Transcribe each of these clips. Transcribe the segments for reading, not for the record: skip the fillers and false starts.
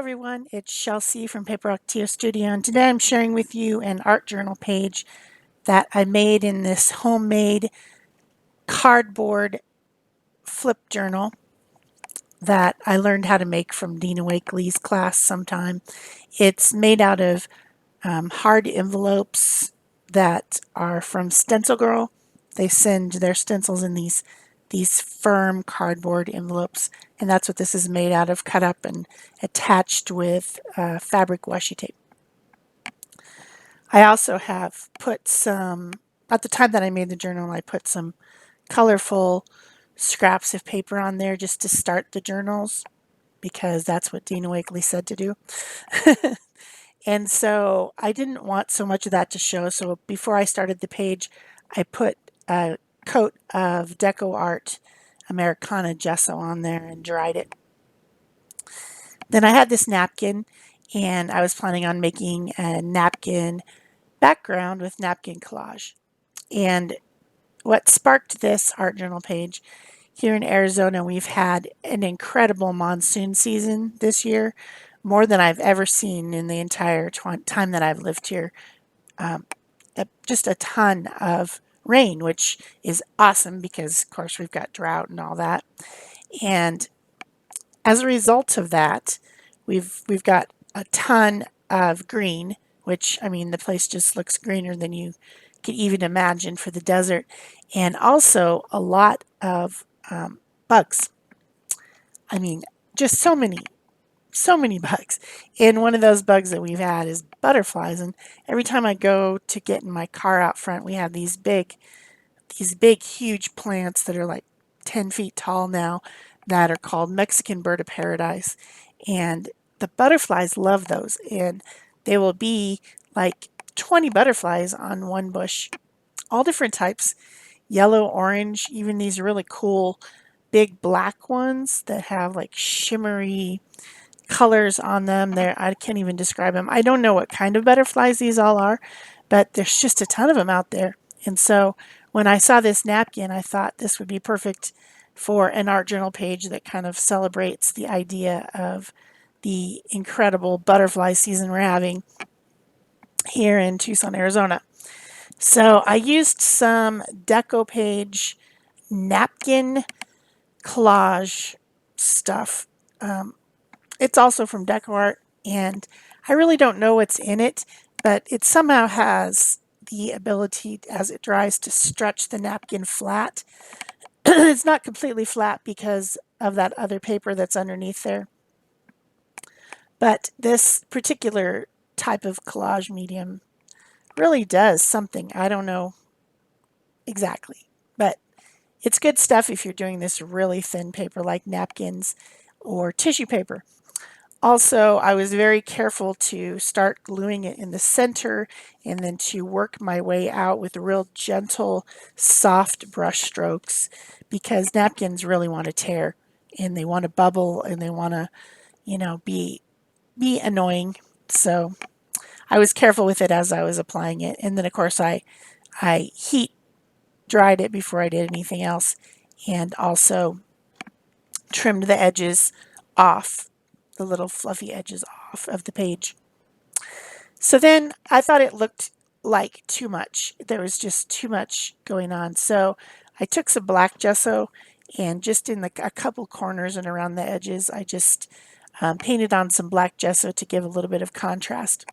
everyone, it's Shel C from PaperOcotilloStudio, and today I'm sharing with you an art journal page that I made in this homemade cardboard flip journal that I learned how to make from Dina Wakely's class sometime. It's made out of hard envelopes that are from Stencil Girl. They send their stencils in these firm cardboard envelopes, and that's what this is made out of, cut up and attached with fabric washi tape. I also have put some, at the time that I made the journal, I put some colorful scraps of paper on there just to start the journals because that's what Dina Wakely said to do. And so I didn't want so much of that to show. So before I started the page, I put a coat of Deco Art Americana gesso on there and dried it. Then I had this napkin, and I was planning on making a napkin background with napkin collage. And what sparked this art journal page, here in Arizona, we've had an incredible monsoon season this year, more than I've ever seen in the entire time that I've lived here. Just a ton of rain, which is awesome because, of course, we've got drought and all that. And as a result of that, we've got a ton of green, which, I mean, the place just looks greener than you could even imagine for the desert, and also a lot of bugs. I mean, just so many bugs. And one of those bugs that we've had is butterflies. And every time I go to get in my car out front, we have these big, huge plants that are like 10 feet tall now that are called Mexican bird of paradise. And the butterflies love those. And they will be like 20 butterflies on one bush, all different types, yellow, orange, even these really cool big black ones that have like shimmery colors on them. There, I can't even describe them. I don't know what kind of butterflies these all are, but there's just a ton of them out there. And so when I saw this napkin, I thought this would be perfect for an art journal page that kind of celebrates the idea of the incredible butterfly season we're having here in Tucson, Arizona. So I used some Decopage napkin collage stuff. It's also from DecoArt, and I really don't know what's in it, but it somehow has the ability, as it dries, to stretch the napkin flat. It's not completely flat because of that other paper that's underneath there. But this particular type of collage medium really does something. I don't know exactly, but it's good stuff if you're doing this really thin paper like napkins or tissue paper. Also, I was very careful to start gluing it in the center and then to work my way out with real gentle, soft brush strokes because napkins really want to tear and they want to bubble and they want to, be annoying. So I was careful with it as I was applying it. And then, of course, I heat dried it before I did anything else and also trimmed the edges off, the little fluffy edges off of the page. So then I thought it looked like too much. There was just too much going on. So I took some black gesso and just in a couple corners and around the edges, I just painted on some black gesso to give a little bit of contrast.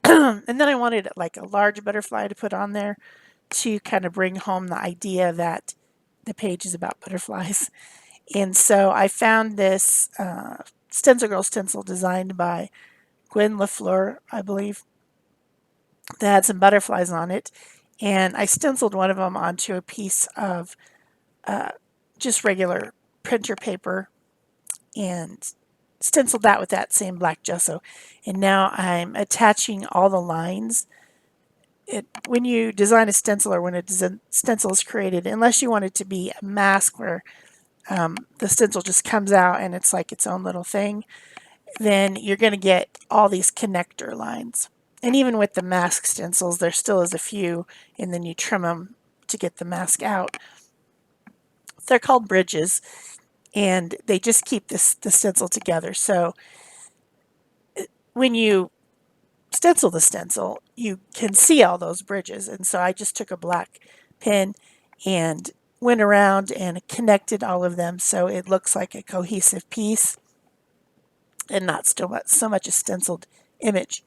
And then I wanted like a large butterfly to put on there to kind of bring home the idea that the page is about butterflies. And so I found this Stencil Girl stencil designed by Gwen LaFleur, I believe, that had some butterflies on it. And I stenciled one of them onto a piece of just regular printer paper and stenciled that with that same black gesso. And now I'm attaching all the lines. When you design a stencil or when a stencil is created, unless you want it to be a mask where the stencil just comes out and it's like its own little thing, then you're going to get all these connector lines. And even with the mask stencils, there still is a few, and then you trim them to get the mask out. They're called bridges. and they just keep the stencil together. So when you stencil the stencil, you can see all those bridges. And so I just took a black pen and went around and connected all of them so it looks like a cohesive piece and not so much a stenciled image.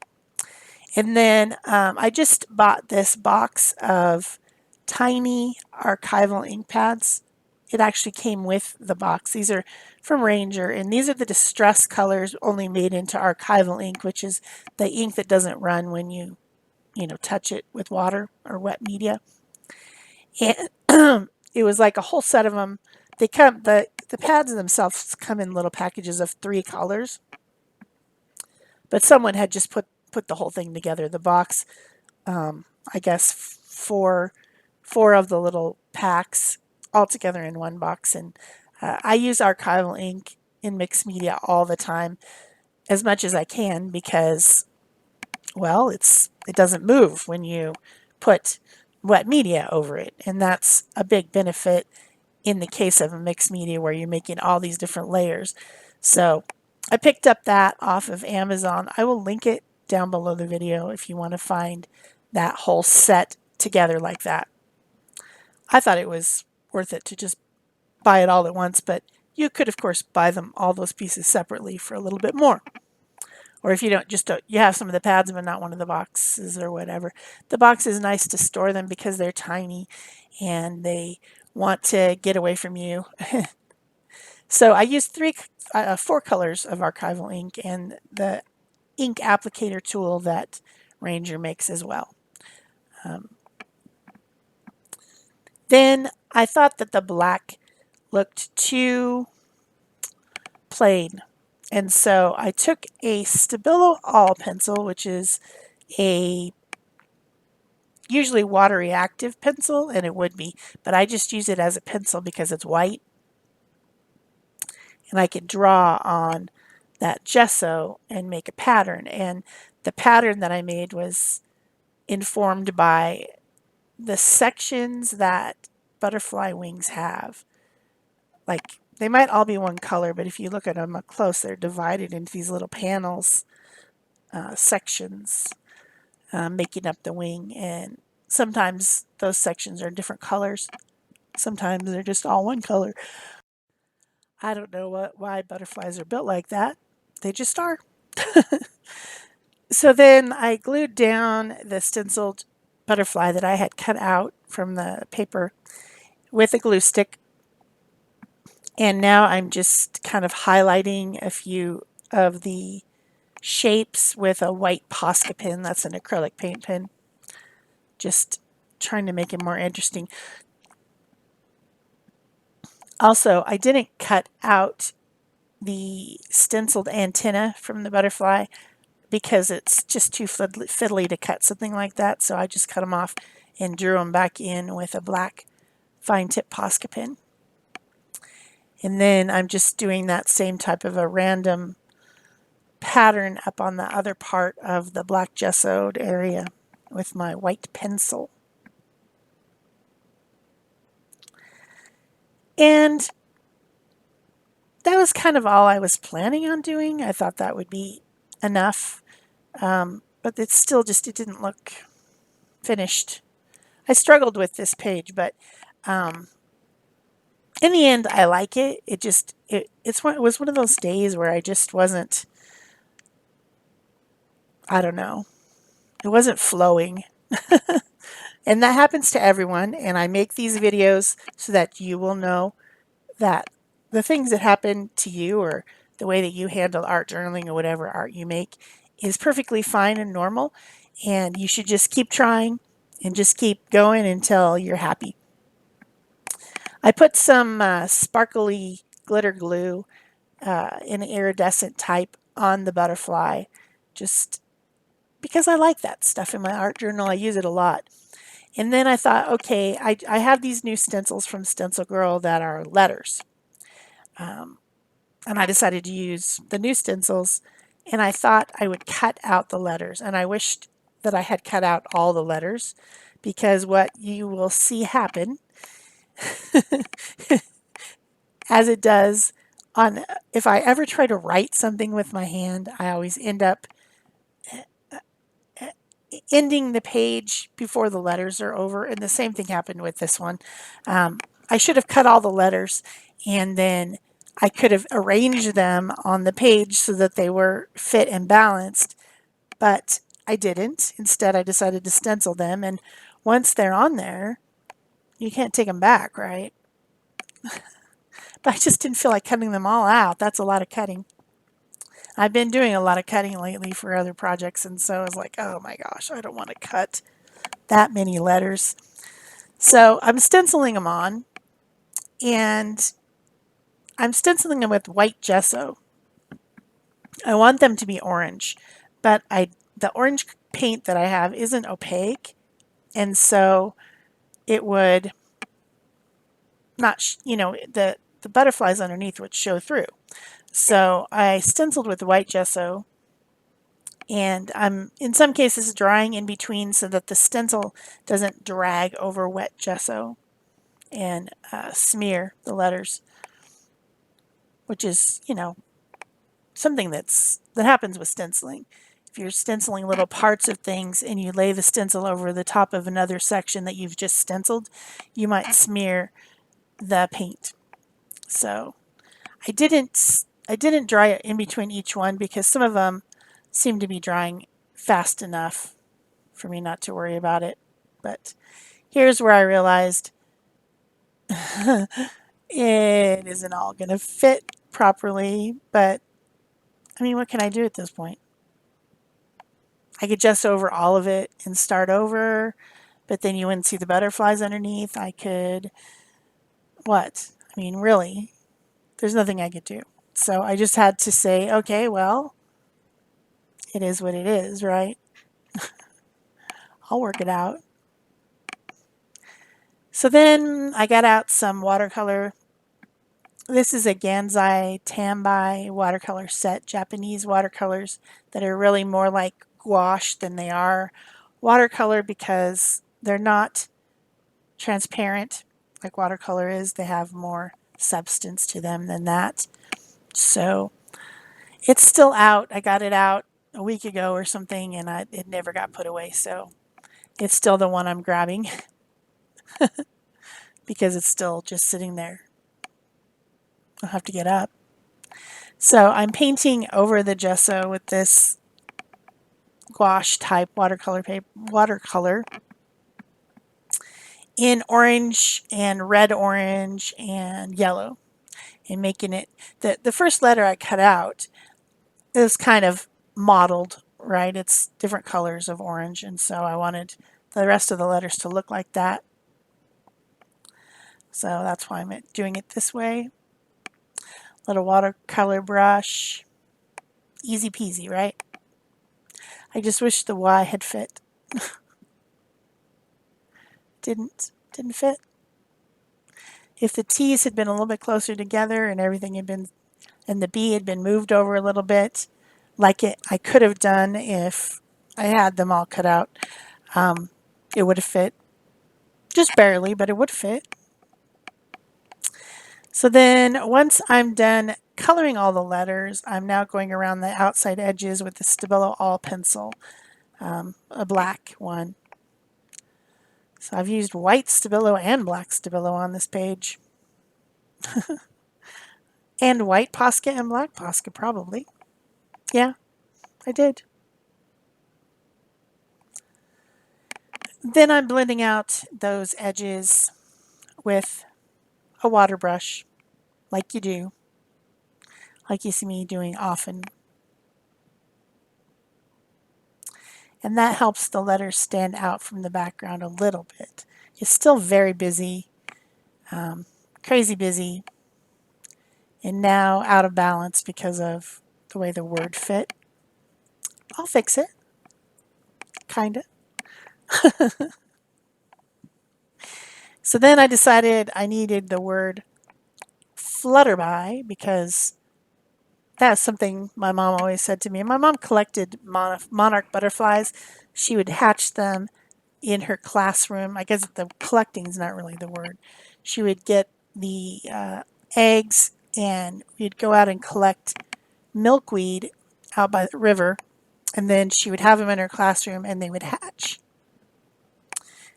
And then I just bought this box of tiny archival ink pads. It actually came with the box. These are from Ranger, and these are the distress colors only made into archival ink, which is the ink that doesn't run when you touch it with water or wet media. And it was like a whole set of them. They come the pads themselves come in little packages of 3 colors, but someone had just put the whole thing together. The box, I guess, four of the little packs all together in one box. And I use archival ink in mixed media all the time, as much as I can, because, well, it doesn't move when you put wet media over it, and that's a big benefit in the case of a mixed media where you're making all these different layers. So I picked up that off of Amazon. I will link it down below the video if you want to find that whole set together like that. I thought it was worth it to just buy it all at once, but you could, of course, buy them all those pieces separately for a little bit more. Or if you you have some of the pads but not one of the boxes or whatever. The box is nice to store them because they're tiny and they want to get away from you. So I used 4 colors of archival ink and the ink applicator tool that Ranger makes as well. Then I thought that the black looked too plain. And so I took a Stabilo All pencil, which is a usually water reactive pencil, and it would be, but I just use it as a pencil because it's white. And I could draw on that gesso and make a pattern. And the pattern that I made was informed by the sections that butterfly wings have. Like, they might all be one color, but if you look at them up close, they're divided into these little panels, sections, making up the wing. And sometimes those sections are different colors. Sometimes they're just all one color. I don't know why butterflies are built like that. They just are. So then I glued down the stenciled butterfly that I had cut out from the paper with a glue stick. And now I'm just kind of highlighting a few of the shapes with a white Posca pen. That's an acrylic paint pen. Just trying to make it more interesting. Also, I didn't cut out the stenciled antenna from the butterfly because it's just too fiddly to cut something like that. So I just cut them off and drew them back in with a black fine tip Posca pen. And then I'm just doing that same type of a random pattern up on the other part of the black gessoed area with my white pencil. And that was kind of all I was planning on doing. I thought that would be enough, but it still just, it didn't look finished. I struggled with this page, but in the end, I like it. It was one of those days where I just wasn't, I don't know, it wasn't flowing. And that happens to everyone. And I make these videos so that you will know that the things that happen to you or the way that you handle art journaling or whatever art you make is perfectly fine and normal. And you should just keep trying and just keep going until you're happy. I put some sparkly glitter glue in an iridescent type on the butterfly just because I like that stuff in my art journal. I use it a lot. And then I thought, okay, I have these new stencils from Stencil Girl that are letters. And I decided to use the new stencils, and I thought I would cut out the letters. And I wished that I had cut out all the letters, because what you will see happen as it does on if I ever try to write something with my hand, I always end up ending the page before the letters are over. And the same thing happened with this one. Um, I should have cut all the letters and then I could have arranged them on the page so that they were fit and balanced, but I didn't. Instead, I decided to stencil them. And once they're on there, you can't take them back, right? But I just didn't feel like cutting them all out. That's a lot of cutting. I've been doing a lot of cutting lately for other projects, and so I was like, oh my gosh, I don't want to cut that many letters. So I'm stenciling them on, and I'm stenciling them with white gesso. I want them to be orange, but the orange paint that I have isn't opaque, and so it would not, the butterflies underneath would show through. So I stenciled with white gesso, and I'm in some cases drying in between so that the stencil doesn't drag over wet gesso and smear the letters, which is, something that happens with stenciling. If you're stenciling little parts of things and you lay the stencil over the top of another section that you've just stenciled, you might smear the paint. So I didn't dry it in between each one because some of them seem to be drying fast enough for me not to worry about it. But here's where I realized it isn't all going to fit properly, but I mean, what can I do at this point? I could just over all of it and start over, but then you wouldn't see the butterflies underneath. I could, what? I mean, really, there's nothing I could do. So I just had to say, okay, well, it is what it is, right? I'll work it out. So then I got out some watercolor. This is a Gansai Tambai watercolor set, Japanese watercolors that are really more like gouache than they are watercolor because they're not transparent like watercolor is. They have more substance to them than that. So it's still out. I got it out a week ago or something, and it never got put away. So it's still the one I'm grabbing because it's still just sitting there. I'll have to get up. So I'm painting over the gesso with this gouache type watercolor in orange and red orange and yellow, and making it the first letter I cut out is kind of mottled, right? It's different colors of orange, and so I wanted the rest of the letters to look like that. So that's why I'm doing it this way. Little watercolor brush. Easy peasy, right? I just wish the Y had fit. Didn't fit. If the T's had been a little bit closer together and everything had been, and the B had been moved over a little bit, like I could have done if I had them all cut out, it would have fit. Just barely, but it would fit. So then once I'm done coloring all the letters, I'm now going around the outside edges with the Stabilo All pencil, a black one. So I've used white Stabilo and black Stabilo on this page. And white Posca and black Posca probably. Yeah, I did. Then I'm blending out those edges with a water brush, like you do, like you see me doing often. And that helps the letters stand out from the background a little bit. It's still very busy, crazy busy, and now out of balance because of the way the word fit. I'll fix it, kinda. So then I decided I needed the word flutterby because that's something my mom always said to me. My mom collected monarch butterflies. She would hatch them in her classroom. I guess the collecting is not really the word. She would get the eggs and we'd go out and collect milkweed out by the river, and then she would have them in her classroom and they would hatch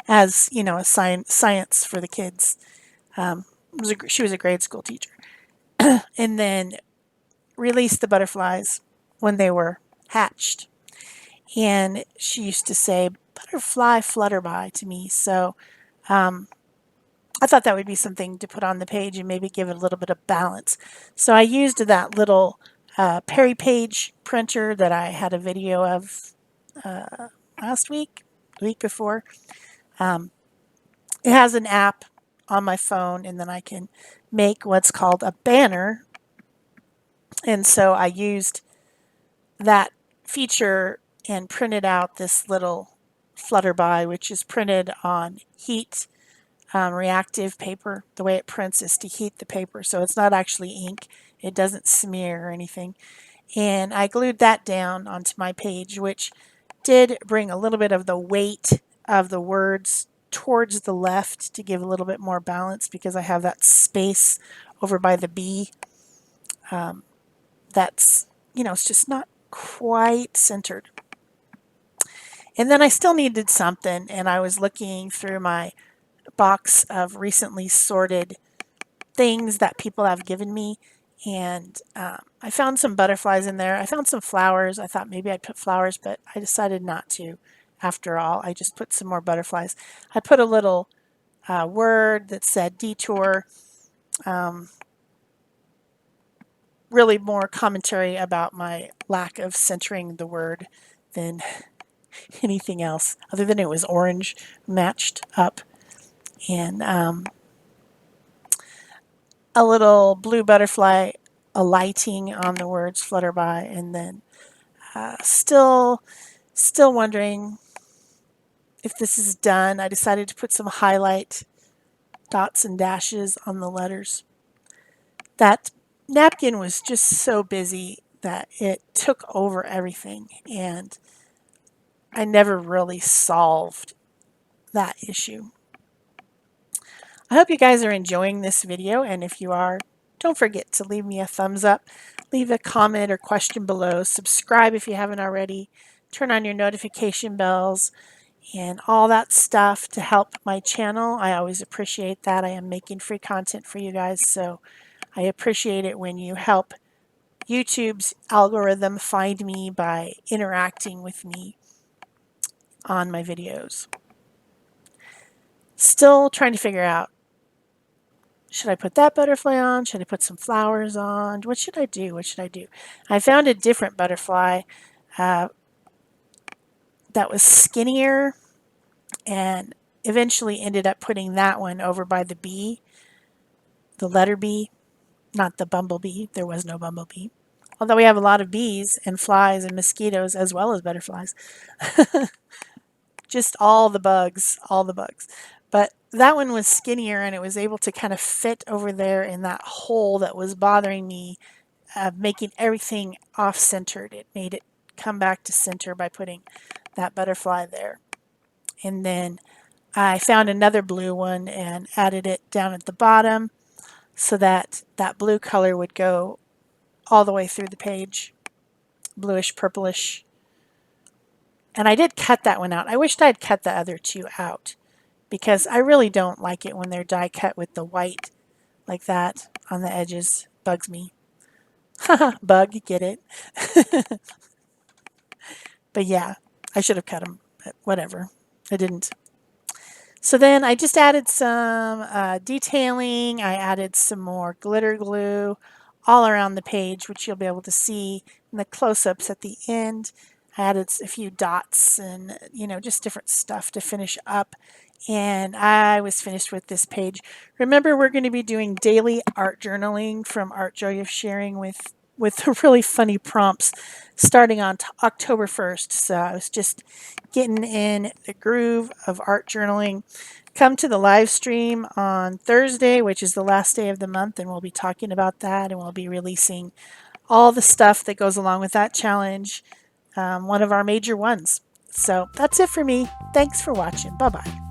as, a science for the kids. She was a grade school teacher. And then release the butterflies when they were hatched. And she used to say, "Butterfly flutter by" to me. So I thought that would be something to put on the page and maybe give it a little bit of balance. So I used that little Perry Page printer that I had a video of last week, the week before. It has an app on my phone, and then I can make what's called a banner. And so I used that feature and printed out this little flutterby, which is printed on heat reactive paper. The way it prints is to heat the paper, so it's not actually ink. It doesn't smear or anything. And I glued that down onto my page, which did bring a little bit of the weight of the words towards the left to give a little bit more balance, because I have that space over by the B. That's, it's just not quite centered. And then I still needed something, and I was looking through my box of recently sorted things that people have given me, and I found some butterflies in there. I found some flowers. I thought maybe I'd put flowers, but I decided not to. After all, I just put some more butterflies. I put a little word that said detour, really more commentary about my lack of centering the word than anything else, other than it was orange matched up. And a little blue butterfly alighting on the words flutter by, and then still wondering if this is done. I decided to put some highlight dots and dashes on the letters. That napkin was just so busy that it took over everything, and I never really solved that issue. I hope you guys are enjoying this video, and if you are, don't forget to leave me a thumbs up, leave a comment or question below, subscribe if you haven't already, turn on your notification bells, and all that stuff to help my channel. I always appreciate that. I am making free content for you guys, so I appreciate it when you help YouTube's algorithm find me by interacting with me on my videos. Still trying to figure out, should I put that butterfly on? Should I put some flowers on? What should I do? What should I do? I found a different butterfly that was skinnier, and eventually ended up putting that one over by the B, the letter B, not the bumblebee. There was no bumblebee. Although we have a lot of bees and flies and mosquitoes as well as butterflies. Just all the bugs, all the bugs. But that one was skinnier, and it was able to kind of fit over there in that hole that was bothering me, making everything off-centered. It made it come back to center by putting that butterfly there. And then I found another blue one and added it down at the bottom so that that blue color would go all the way through the page, bluish, purplish. And I did cut that one out. I wished I'd cut the other two out, because I really don't like it when they're die cut with the white like that on the edges. Bugs me. Haha, bug, get it? But yeah, I should have cut them, but whatever. I didn't. So then I just added some detailing. I added some more glitter glue all around the page, which you'll be able to see in the close-ups at the end. I added a few dots and, just different stuff to finish up. And I was finished with this page. Remember, we're going to be doing daily art journaling from Art Joy of Sharing with really funny prompts starting on October 1st. So I was just getting in the groove of art journaling. Come to the live stream on Thursday, which is the last day of the month, and we'll be talking about that, and we'll be releasing all the stuff that goes along with that challenge, one of our major ones. So that's it for me. Thanks for watching. Bye-bye.